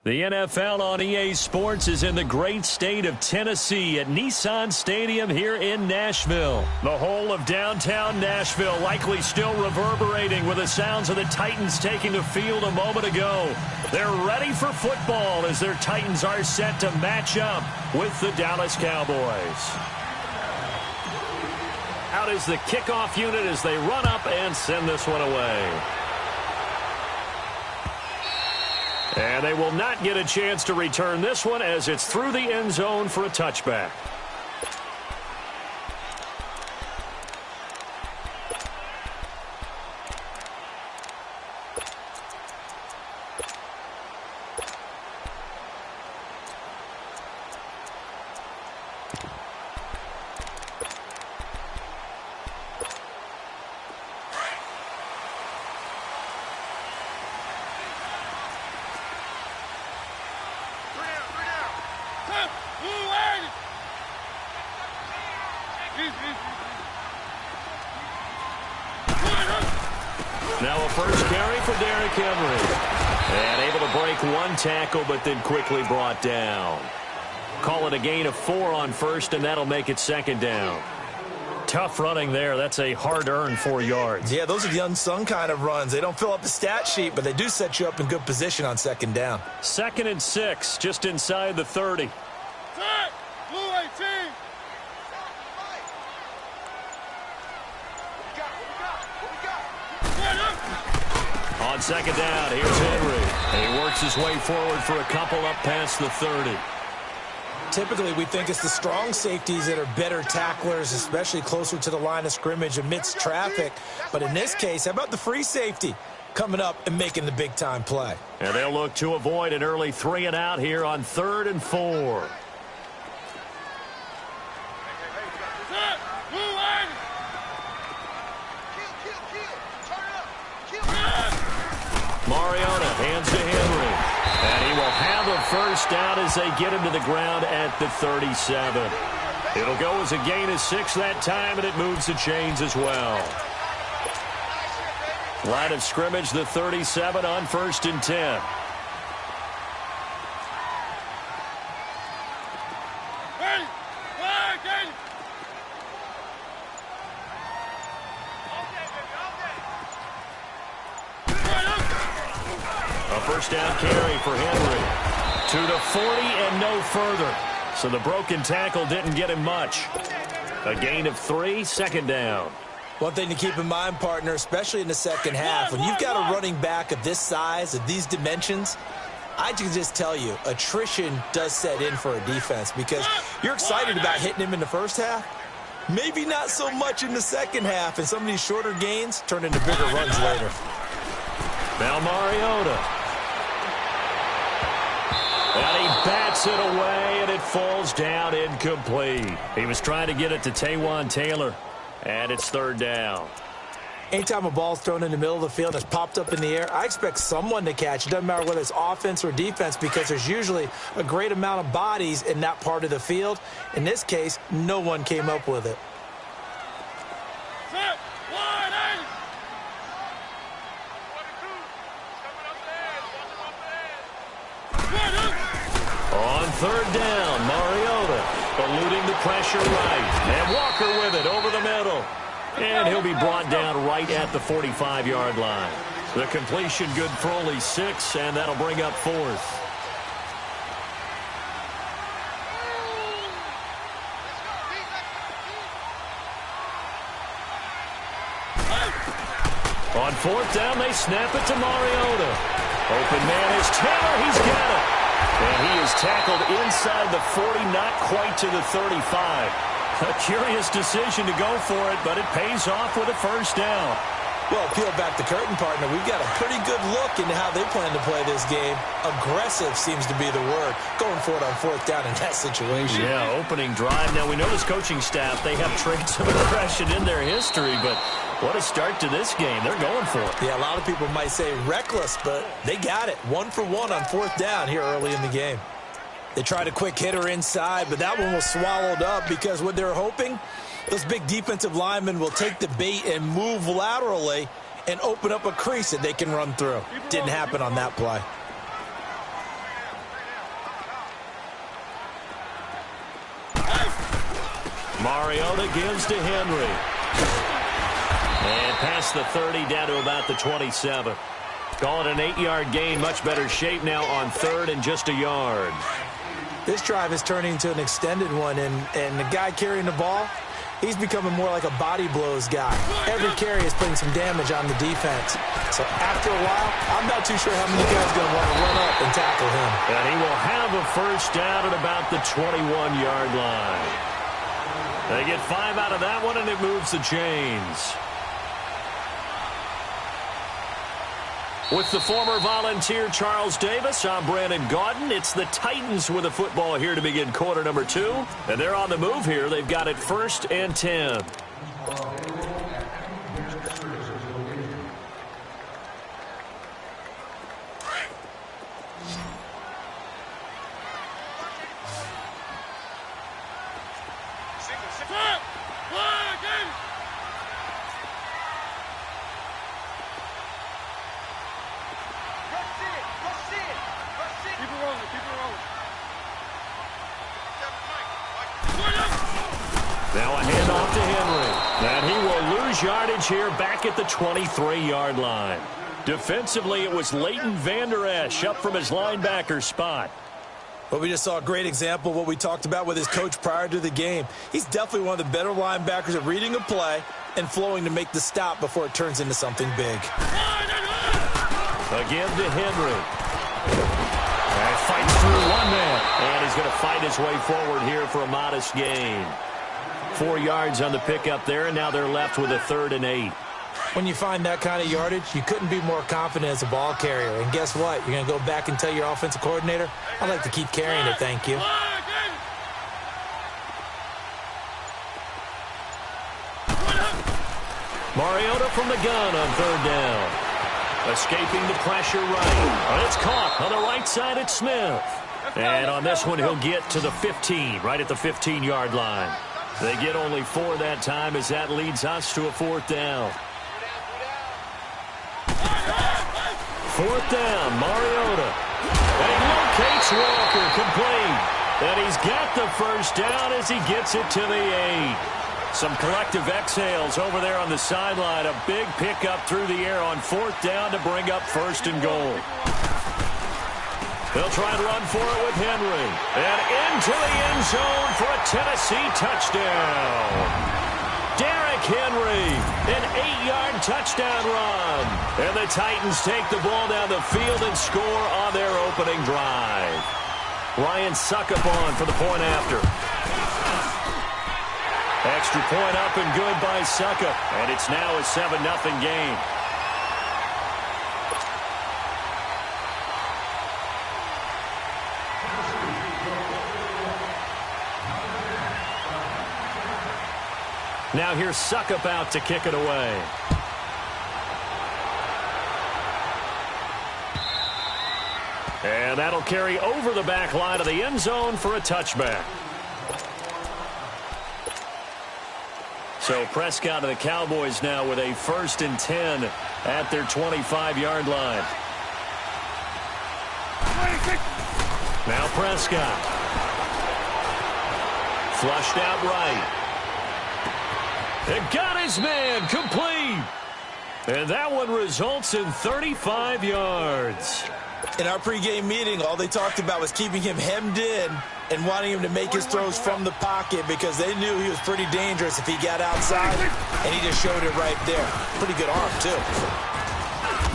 The NFL on EA Sports is in the great state of Tennessee at Nissan Stadium here in Nashville. The whole of downtown Nashville likely still reverberating with the sounds of the Titans taking the field a moment ago. They're ready for football as their Titans are set to match up with the Dallas Cowboys. Out is the kickoff unit as they run up and send this one away. And they will not get a chance to return this one as it's through the end zone for a touchback. Now a first carry for Derrick Henry. And able to break one tackle, but then quickly brought down. Call it a gain of 4 on first, and that'll make it second down. Tough running there. That's a hard-earned 4 yards. Yeah, those are the unsung kind of runs. They don't fill up the stat sheet, but they do set you up in good position on second down. 2nd and 6, just inside the 30. On second down, here's Henry. He works his way forward for a couple up past the 30. Typically, we think it's the strong safeties that are better tacklers, especially closer to the line of scrimmage amidst traffic. But in this case, how about the free safety coming up and making the big-time play? And they'll look to avoid an early 3 and out here on 3rd and 4. Mariota hands to Henry. And he will have a first down as they get him to the ground at the 37. It'll go as a gain of 6 that time, and it moves the chains as well. Line of scrimmage, the 37 on 1st and 10. First down carry for Henry. To the 40 and no further. So the broken tackle didn't get him much. A gain of 3, second down. One thing to keep in mind, partner, especially in the second half, when you've got a running back of this size, of these dimensions, I can just tell you, attrition does set in for a defense because you're excited about hitting him in the first half. Maybe not so much in the second half, and some of these shorter gains turn into bigger runs later. Now Mariota. And he bats it away, and it falls down incomplete. He was trying to get it to Taywan Taylor, and it's 3rd down. Anytime a ball's thrown in the middle of the field that's popped up in the air, I expect someone to catch. It doesn't matter whether it's offense or defense because there's usually a great amount of bodies in that part of the field. In this case, no one came up with it. On 3rd down, Mariota eluding the pressure right. And Walker with it over the middle. And he'll be brought down right at the 45-yard line. The completion good for only 6, and that'll bring up 4th. On 4th down, they snap it to Mariota. Open man is Taylor. He's got it. And he is tackled inside the 40, not quite to the 35. A curious decision to go for it, but it pays off with a first down. Well, peel back the curtain, partner. We've got a pretty good look into how they plan to play this game. Aggressive seems to be the word. Going for it on 4th down in that situation. Yeah, opening drive. Now, we know this coaching staff, they have traits of aggression in their history, but what a start to this game. They're going for it. Yeah, a lot of people might say reckless, but they got it. 1 for 1 on 4th down here early in the game. They tried a quick hitter inside, but that one was swallowed up because what they're hoping, those big defensive linemen will take the bait and move laterally and open up a crease that they can run through. Didn't happen on that play. Mariota gives to Henry. And past the 30 down to about the 27. Call it an 8-yard gain. Much better shape now on 3rd and just a yard. This drive is turning into an extended one, and the guy carrying the ball, he's becoming more like a body blows guy. Every carry is putting some damage on the defense. So after a while, I'm not too sure how many guys are going to want to run up and tackle him. And he will have a first down at about the 21-yard line. They get 5 out of that one, and it moves the chains. With the former Volunteer Charles Davis, I'm Brandon Gaudin. It's the Titans with the football here to begin quarter number 2. And they're on the move here. They've got it 1st and 10. Now a handoff to Henry. And he will lose yardage here back at the 23-yard line. Defensively, it was Leighton Vander Esch up from his linebacker spot. Well, we just saw a great example of what we talked about with his coach prior to the game. He's definitely one of the better linebackers at reading a play and flowing to make the stop before it turns into something big. Again to Henry. And fights through one man. And he's going to fight his way forward here for a modest gain. 4 yards on the pickup there, and now they're left with a 3rd and 8. When you find that kind of yardage, you couldn't be more confident as a ball carrier. And guess what? You're going to go back and tell your offensive coordinator, I'd like to keep carrying it, thank you. Mariota from the gun on 3rd down. Escaping the pressure right. And it's caught on the right side at Smith. And on this one, he'll get to the 15, right at the 15-yard line. They get only 4 that time as that leads us to a 4th down. 4th down, Mariota. And he locates Walker, complete. And he's got the first down as he gets it to the 8. Some collective exhales over there on the sideline. A big pickup through the air on 4th down to bring up 1st and goal. They'll try and run for it with Henry. And into the end zone for a Tennessee touchdown. Derrick Henry, an 8-yard touchdown run. And the Titans take the ball down the field and score on their opening drive. Ryan Suckup on for the point after. Extra point up and good by Suckup. And it's now a 7-0 game. Now here's Suckup out to kick it away. And that'll carry over the back line of the end zone for a touchback. So Prescott and the Cowboys now with a 1st and 10 at their 25-yard line. Now Prescott. Flushed out right. And got his man complete. And that one results in 35 yards. In our pregame meeting, all they talked about was keeping him hemmed in and wanting him to make his throws from the pocket because they knew he was pretty dangerous if he got outside, and he just showed it right there. Pretty good arm, too.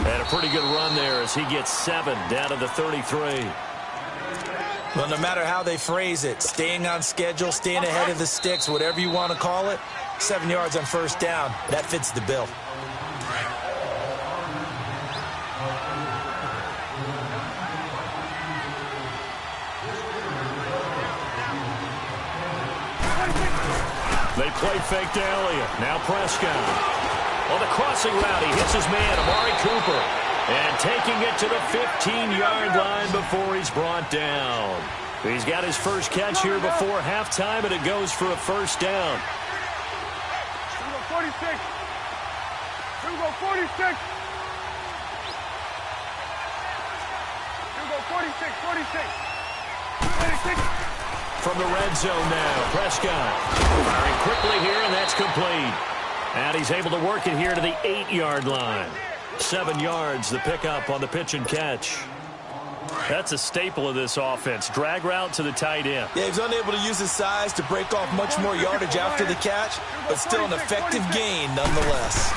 And a pretty good run there as he gets 7 down to the 33. Well, no matter how they phrase it, staying on schedule, staying ahead of the sticks, whatever you want to call it, 7 yards on 1st down, that fits the bill. They play fake to Elliott. Now Prescott. On the crossing route, he hits his man, Amari Cooper. And taking it to the 15-yard line before he's brought down. He's got his first catch here before halftime, and it goes for a 1st down. 46. Here we go, 46. Here we go, 46, 46. 46. from the red zone now. Prescott firing quickly here, and that's complete. And he's able to work it here to the 8-yard line. 7 yards, the pickup on the pitch and catch. That's a staple of this offense. Drag route to the tight end. Yeah, he's unable to use his size to break off much more yardage after the catch, but still an effective gain nonetheless.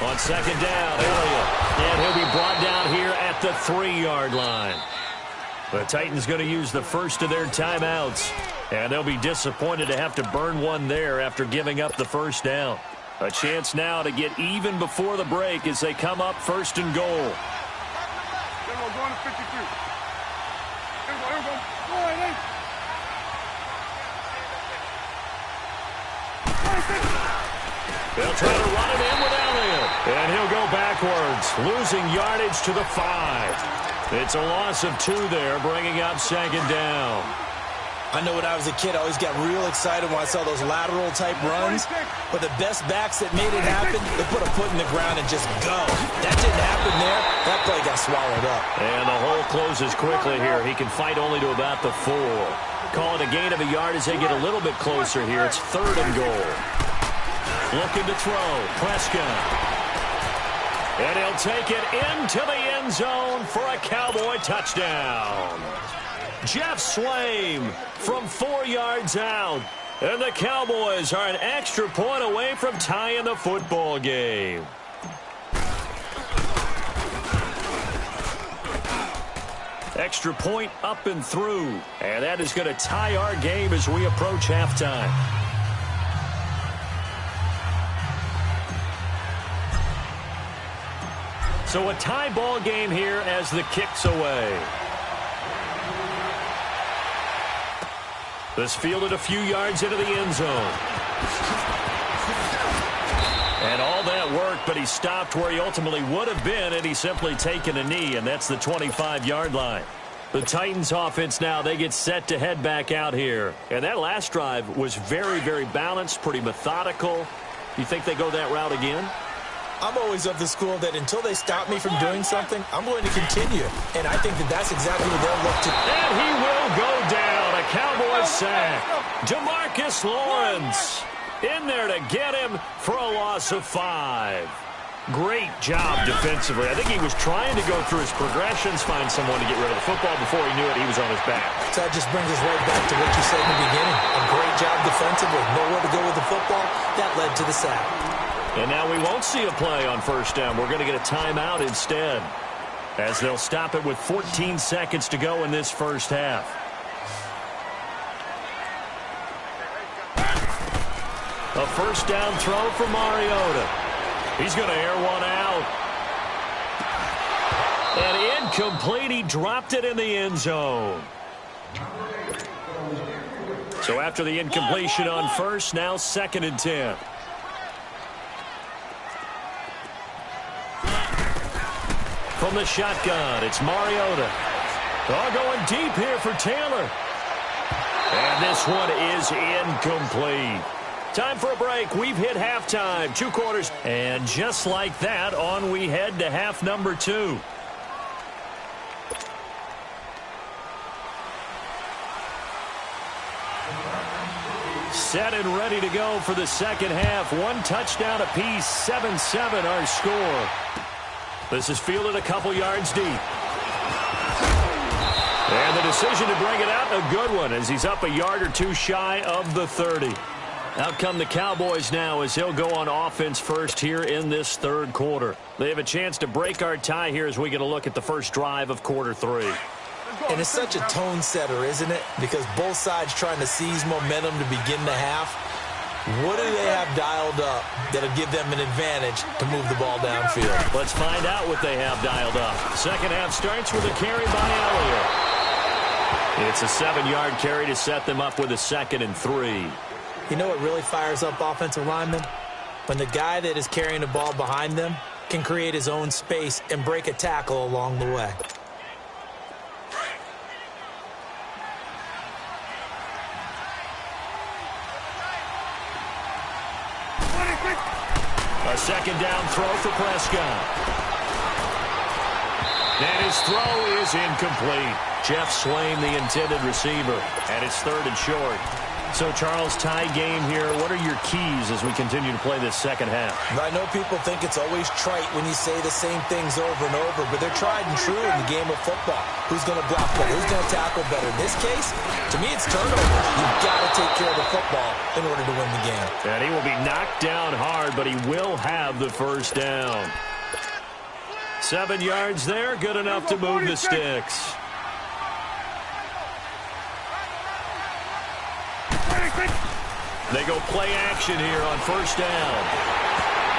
On second down, Elliott. And he'll be brought down here at the 3-yard line. The Titans going to use the first of their timeouts. And they'll be disappointed to have to burn one there after giving up the first down. A chance now to get even before the break as they come up first and goal. Here we go, going to 52. Here we go. Go ahead, They'll try to run it in with Elliott. And he'll go backwards, losing yardage to the 5. It's a loss of 2 there, bringing up second down. I know when I was a kid, I always got real excited when I saw those lateral-type runs. But the best backs that made it happen, they put a foot in the ground and just go. That didn't happen there. That play got swallowed up. And the hole closes quickly here. He can fight only to about the 4. Call it a gain of a yard as they get a little bit closer here. It's third and goal. Looking to throw. Prescott. And he'll take it into the end zone for a Cowboy touchdown. Jeff Swaim from 4 yards out. And the Cowboys are an extra point away from tying the football game. Extra point up and through. And that is going to tie our game as we approach halftime. So a tie ball game here as the kick's away. This fielded a few yards into the end zone. And all that worked, but he stopped where he ultimately would have been, and he's simply taken a knee, and that's the 25-yard line. The Titans offense now, they get set to head back out here. And that last drive was very, very balanced, pretty methodical. You think they go that route again? I'm always of the school that until they stop me from doing something, I'm going to continue. And I think that that's exactly what they'll look to. And he will go down. A Cowboy sack. DeMarcus Lawrence in there to get him for a loss of 5. Great job defensively. I think he was trying to go through his progressions, find someone to get rid of the football. Before he knew it, he was on his back. So that just brings us right back to what you said in the beginning. A great job defensively. Nowhere to go with the football. That led to the sack. And now we won't see a play on first down. We're going to get a timeout instead, as they'll stop it with 14 seconds to go in this first half. A first down throw for Mariota. He's going to air one out. And incomplete. He dropped it in the end zone. So after the incompletion on first, now 2nd and 10. From the shotgun, it's Mariota. Oh, going deep here for Taylor. And this one is incomplete. Time for a break. We've hit halftime. 2 quarters. And just like that, on we head to half number 2. Set and ready to go for the second half. 1 touchdown apiece. 7-7 our score. This is fielded a couple yards deep. And the decision to bring it out, a good one, as he's up a yard or 2 shy of the 30. Out come the Cowboys now as he'll go on offense first here in this third quarter. They have a chance to break our tie here as we get a look at the first drive of quarter 3. And it's such a tone setter, isn't it? Because both sides trying to seize momentum to begin the half. What do they have dialed up that'll give them an advantage to move the ball downfield? Let's find out what they have dialed up. Second half starts with a carry by Elliott. It's a 7-yard carry to set them up with a 2nd and 3. You know what really fires up offensive linemen? When the guy that is carrying the ball behind them can create his own space and break a tackle along the way. A second down throw for Prescott. And his throw is incomplete. Jeff Swain, the intended receiver, and it's 3rd and short. So, Charles, tie game here. What are your keys as we continue to play this second half? I know people think it's always trite when you say the same things over and over, but they're tried and true in the game of football. Who's going to block better? Who's going to tackle better? In this case, to me, it's turnovers. You've got to take care of the football in order to win the game. And he will be knocked down hard, but he will have the first down. 7 yards there, good enough to move the sticks. They go play action here on first down.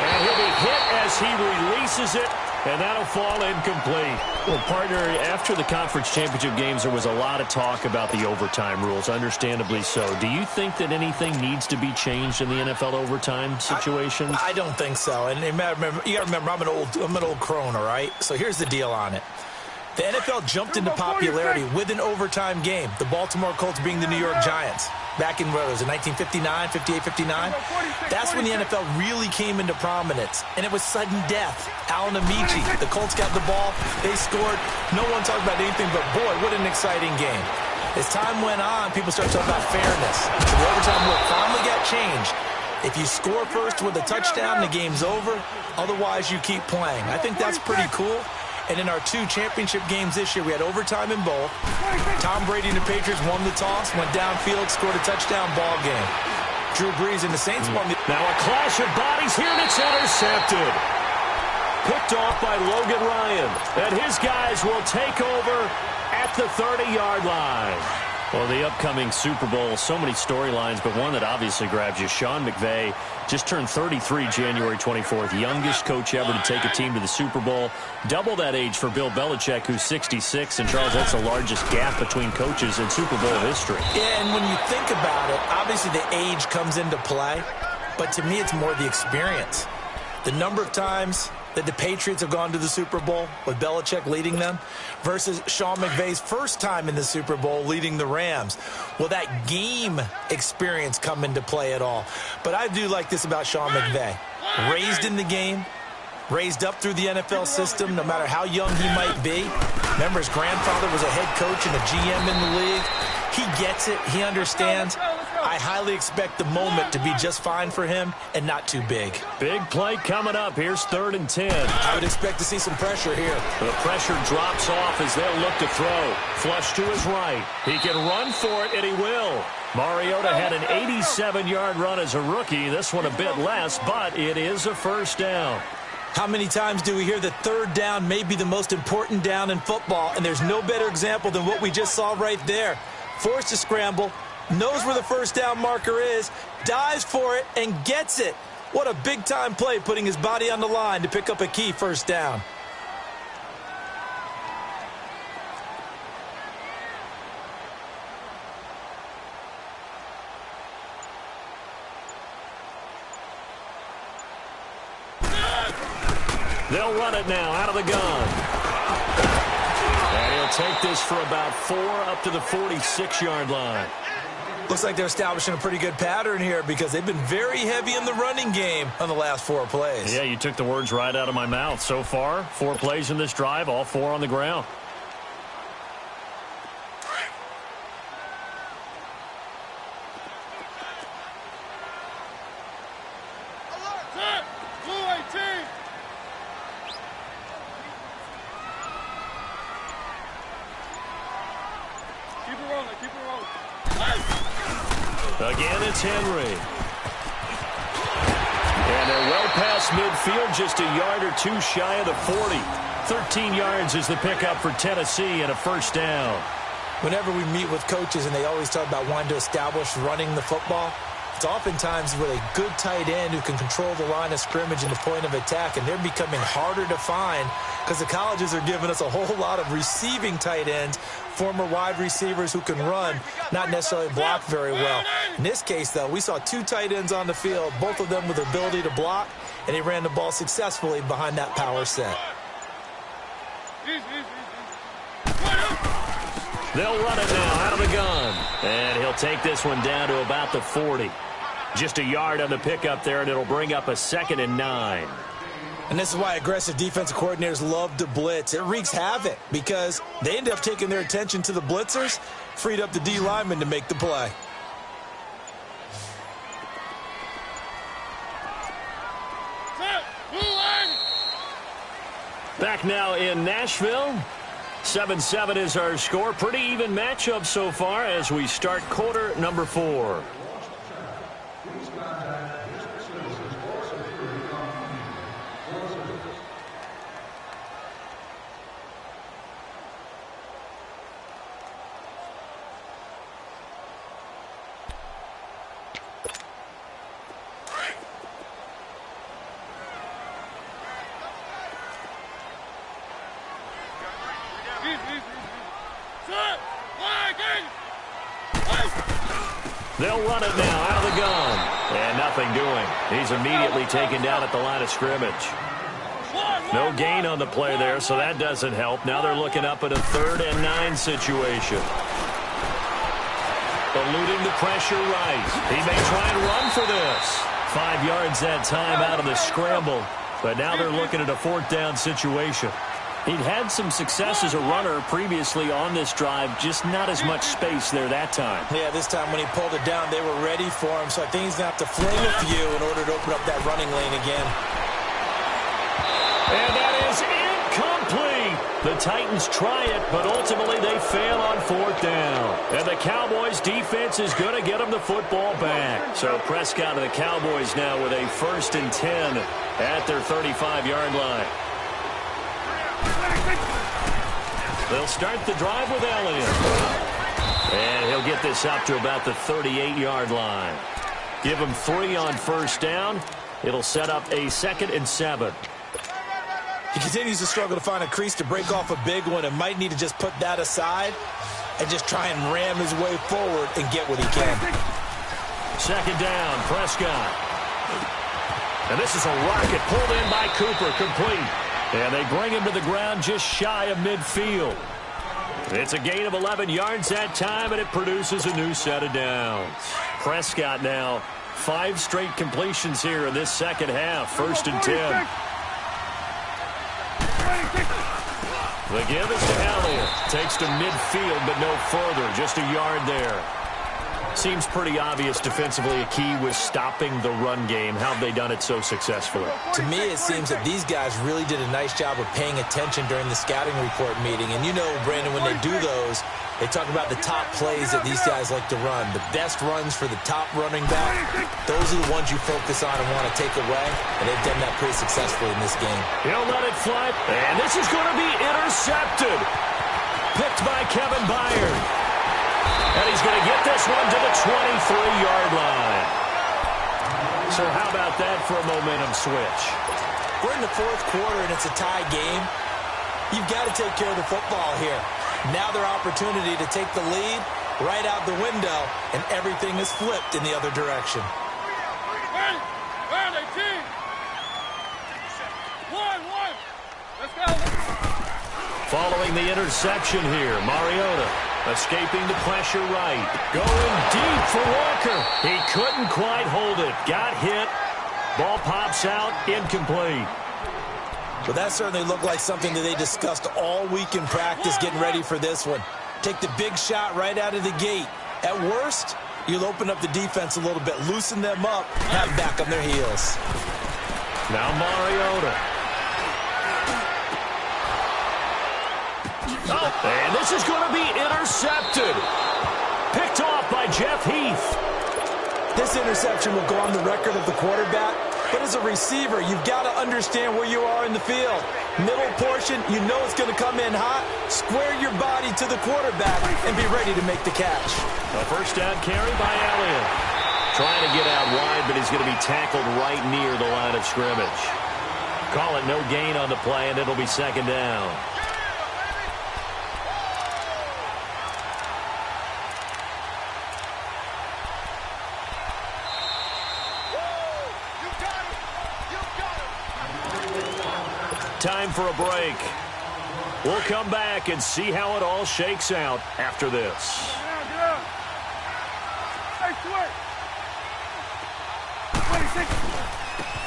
And he'll be hit as he releases it, and that'll fall incomplete. Well, partner, after the conference championship games, there was a lot of talk about the overtime rules, understandably so. Do you think that anything needs to be changed in the NFL overtime situations? I don't think so. And you got to remember, I'm an old crone, all right? So here's the deal on it. The NFL jumped into popularity with an overtime game, the Baltimore Colts being the New York Giants. Back in, what was it, 1959, 58, 59? That's when the NFL really came into prominence, and it was sudden death. Alan Amici, the Colts got the ball, they scored. No one talked about anything but, boy, what an exciting game. As time went on, people started talking about fairness. So the overtime rule finally got changed. If you score first with a touchdown, the game's over. Otherwise, you keep playing. I think that's pretty cool. And in our 2 championship games this year, we had overtime in both. Tom Brady and the Patriots won the toss, went downfield, scored a touchdown, ball game. Drew Brees and the Saints won the... Now a clash of bodies here, and it's intercepted. Picked off by Logan Ryan. And his guys will take over at the 30-yard line. Well, the upcoming Super Bowl, so many storylines, but one that obviously grabs you. Sean McVay just turned 33 January 24th. Youngest coach ever to take a team to the Super Bowl. Double that age for Bill Belichick, who's 66. And, Charles, that's the largest gap between coaches in Super Bowl history. Yeah, and when you think about it, obviously the age comes into play. But to me, it's more the experience. The number of times that the Patriots have gone to the Super Bowl with Belichick leading them versus Sean McVay's first time in the Super Bowl leading the Rams. Will that game experience come into play at all? But I do like this about Sean McVay. Raised in the game, raised up through the NFL system, no matter how young he might be. Remember, his grandfather was a head coach and a GM in the league. He gets it. He understands. I highly expect the moment to be just fine for him and not too big. Big play coming up. Here's 3rd and 10. I would expect to see some pressure here. The pressure drops off as they'll look to throw. Flush to his right. He can run for it, and he will. Mariota had an 87-yard run as a rookie. This one a bit less, but it is a first down. How many times do we hear that 3rd down may be the most important down in football, and there's no better example than what we just saw right there. Forced to scramble, knows where the first down marker is, dives for it, and gets it. What a big-time play, putting his body on the line to pick up a key first down. They'll run it now out of the gun. And he'll take this for about 4 up to the 46-yard line. Looks like they're establishing a pretty good pattern here because they've been very heavy in the running game on the last 4 plays. Yeah, you took the words right out of my mouth. So far, 4 plays in this drive, all 4 on the ground. Again, it's Henry. And they're well past midfield, just a yard or 2 shy of the 40. 13 yards is the pickup for Tennessee and a first down. Whenever we meet with coaches and they always talk about wanting to establish running the football, it's oftentimes with a good tight end who can control the line of scrimmage and the point of attack, and they're becoming harder to find because the colleges are giving us a whole lot of receiving tight ends, former wide receivers who can run, not necessarily block very well. In this case, though, we saw 2 tight ends on the field, both of them with the ability to block, and he ran the ball successfully behind that power set. They'll run it now out of the gun. And he'll take this one down to about the 40. Just a yard on the pickup there, and it'll bring up a 2nd and 9. And this is why aggressive defensive coordinators love to blitz. It wreaks havoc because they end up taking their attention to the blitzers, freed up the D lineman to make the play. Back now in Nashville. 7-7 is our score. Pretty even matchup so far as we start quarter number 4. They'll run it now out of the gun. And nothing doing. He's immediately taken down at the line of scrimmage. No gain on the play there, so that doesn't help. Now they're looking up at a 3rd and 9 situation. Eluding the pressure right. He may try and run for this. 5 yards that time out of the scramble. But now they're looking at a 4th down situation. He'd had some success as a runner previously on this drive, just not as much space there that time. Yeah, this time when he pulled it down, they were ready for him, so I think he's going to have to fling a few in order to open up that running lane again. And that is incomplete. The Titans try it, but ultimately they fail on 4th down. And the Cowboys' defense is going to get them the football back. So Prescott and the Cowboys now with a 1st and 10 at their 35-yard line. They'll start the drive with Elliott. And he'll get this up to about the 38-yard line. Give him 3 on 1st down. It'll set up a 2nd and 7. He continues to struggle to find a crease to break off a big one and might need to just put that aside and just try and ram his way forward and get what he can. 2nd down, Prescott. And this is a rocket pulled in by Cooper, complete. And they bring him to the ground just shy of midfield. It's a gain of 11 yards that time, and it produces a new set of downs. Prescott now 5 straight completions here in this second half. 1st and 10. The give is to Elliott. Takes to midfield, but no further. Just a yard there. Seems pretty obvious defensively a key was stopping the run game. How have they done it so successfully? To me, it seems that these guys really did a nice job of paying attention during the scouting report meeting. And you know, Brandon, when they do those, they talk about the top plays that these guys like to run. The best runs for the top running back, those are the ones you focus on and want to take away. And they've done that pretty successfully in this game. He'll let it fly. And this is going to be intercepted. Picked by Kevin Byard. And he's going to get this one to the 23-yard line. So how about that for a momentum switch? We're in the 4th quarter, and it's a tie game. You've got to take care of the football here. Now their opportunity to take the lead right out the window, and everything is flipped in the other direction. Following the interception here, Mariota escaping the pressure right. Going deep for Walker. He couldn't quite hold it. Got hit. Ball pops out. Incomplete. Well, that certainly looked like something that they discussed all week in practice getting ready for this one. Take the big shot right out of the gate. At worst, you'll open up the defense a little bit, loosen them up, have them back on their heels. Now Mariota. Oh, and this is going to be intercepted. Picked off by Jeff Heath. This interception will go on the record of the quarterback, but as a receiver, you've got to understand where you are in the field. Middle portion, you know it's going to come in hot. Square your body to the quarterback and be ready to make the catch. A 1st down carry by Elliott. Trying to get out wide, but he's going to be tackled right near the line of scrimmage. Call it no gain on the play, and it'll be 2nd down. Time for a break. We'll come back and see how it all shakes out after this.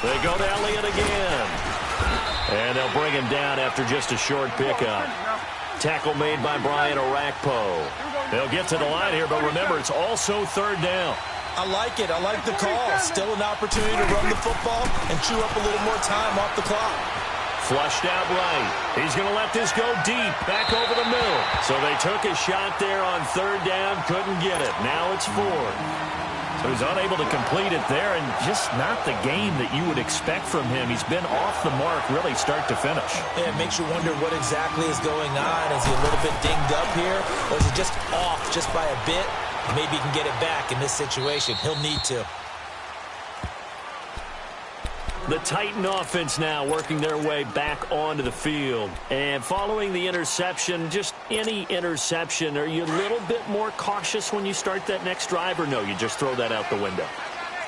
They go to Elliott again. And they'll bring him down after just a short pickup. Tackle made by Brian Orakpo. They'll get to the line here, but remember, it's also third down. I like it. I like the call. Still an opportunity to run the football and chew up a little more time off the clock. Flushed out right. He's going to let this go deep, back over the middle. So they took a shot there on third down, couldn't get it. Now it's fourth. So he's unable to complete it there, and just not the game that you would expect from him. He's been off the mark really start to finish. Yeah, it makes you wonder what exactly is going on. Is he a little bit dinged up here, or is he just off just by a bit? Maybe he can get it back in this situation. He'll need to. The Titan offense now working their way back onto the field. And following the interception, just any interception, are you a little bit more cautious when you start that next drive, or no, you just throw that out the window?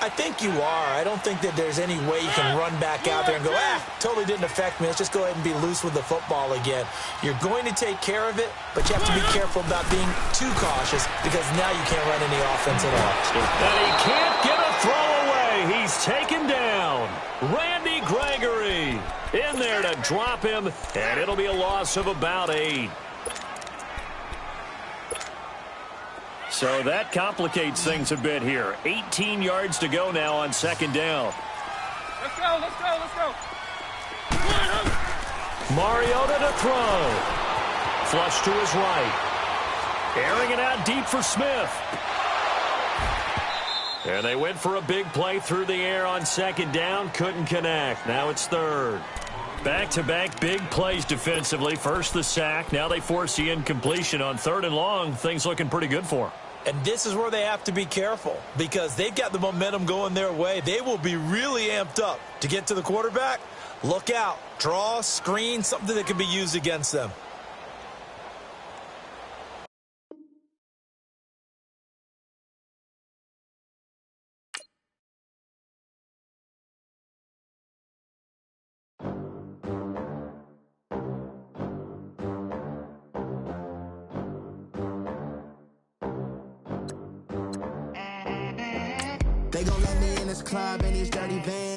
I think you are. I don't think that there's any way you can run back out there and go, totally didn't affect me. Let's just go ahead and be loose with the football again. You're going to take care of it, but you have to be careful about being too cautious because now you can't run any offense at all. And he can't get a throw away. He's taken down. Randy Gregory in there to drop him, and it'll be a loss of about 8. So that complicates things a bit here. 18 yards to go now on second down. Let's go, let's go, let's go. Mariota to throw. Flush to his right. Airing it out deep for Smith. And they went for a big play through the air on second down. Couldn't connect. Now it's third. Back-to-back big plays defensively. First the sack. Now they force the incompletion on third and long. Things looking pretty good for them. And this is where they have to be careful because they've got the momentum going their way. They will be really amped up to get to the quarterback. Look out. Draw, screen, something that can be used against them. They gon' let me in this club in these dirty vans.